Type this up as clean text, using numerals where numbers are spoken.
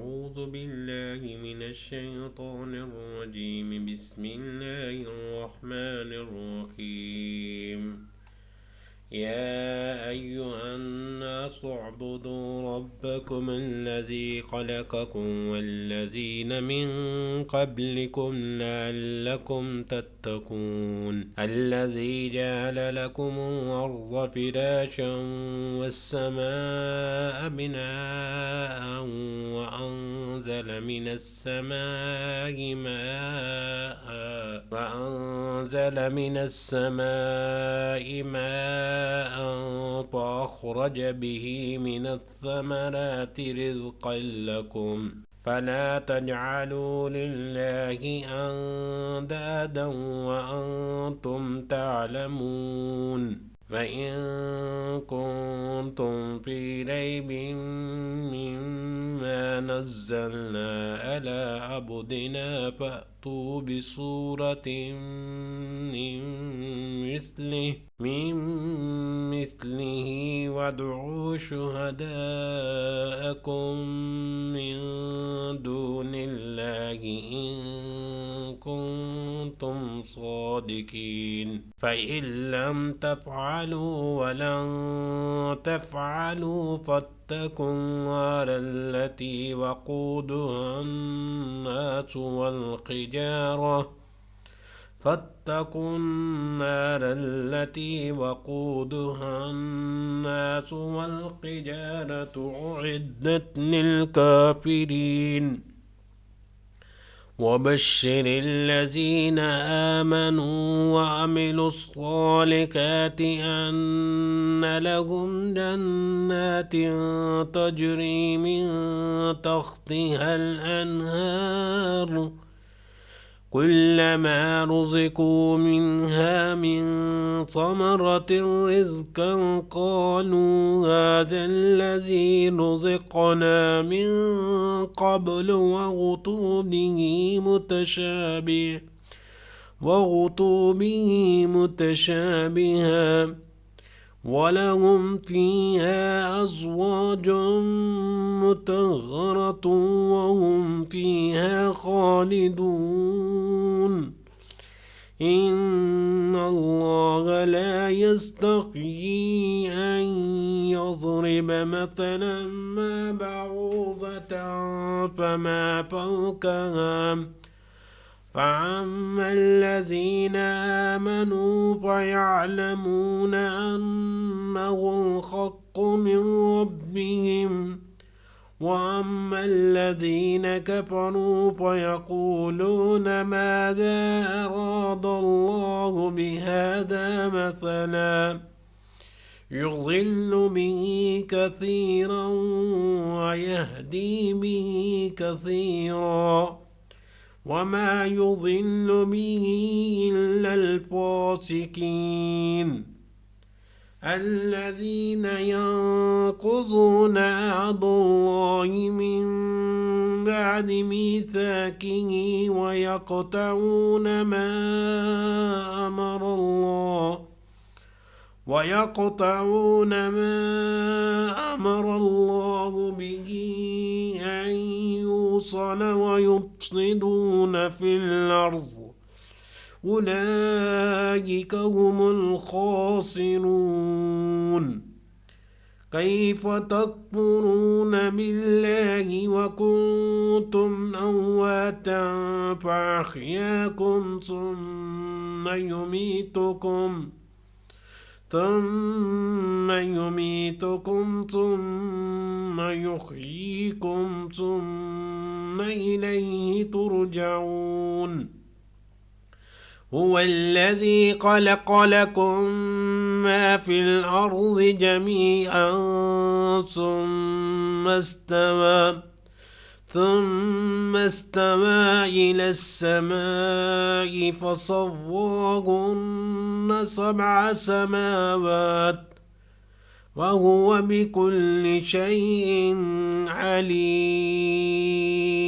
أعوذ بالله من الشيطان الرجيم. بسم الله الرحمن الرحيم. يا أيها الناس اعبدوا ربكم الذي خلقكم والذين من قبلكم لعلكم تتقون. الذي جعل لكم الأرض فراشا والسماء بناء وأنزل من السماء ماء فأخرج به من الثمرات رزقا لكم فلا تجعلوا لله أندادا وأنتم تعلمون. فإن كنتم في ريب مما نزلنا على عبدنا فأتوا بسورة من مثله وادعوا شهداءكم من دون الله إن كنتم صادقين. فإن لم تفعلوا ولن تفعلوا فاتقوا النار التي وقودها الناس والحجارة أعدت للكافرين. وبشر الذين آمنوا وعملوا الصالحات أن لهم جنات تجري من تحتها الأنهار كلما رزقوا منها من ثمرة رزقا قالوا هذا الذي رزقنا من قبل وغطوا به متشابها ولهم فيها أزواج مطهرة وهم فيها خالدون. إن الله لا يستحيي أن يضرب مثلا ما بعوضة فما فوقها فأما الذين آمنوا فيعلمون أنه الحق من ربهم وأما الذين كفروا فيقولون ماذا أراد الله بهذا مثلا يضل به كثيرا ويهدي به كثيرا وما يضل به إلا الفاسقين. الذين ينقضون عهد الله من بعد ميثاقه ويقطعون ما أمر الله به أن يوصل ويفسدون في الأرض أولئك هم الخاسرون. كيف تكفرون بالله وكنتم أمواتا فأحياكم ثم يميتكم ثم يحييكم ثم إليه ترجعون. هو الذي خلق لكم ما في الأرض جميعا ثم استوى إلى السماء فسواهن 7 سماوات وهو بكل شيء عليم.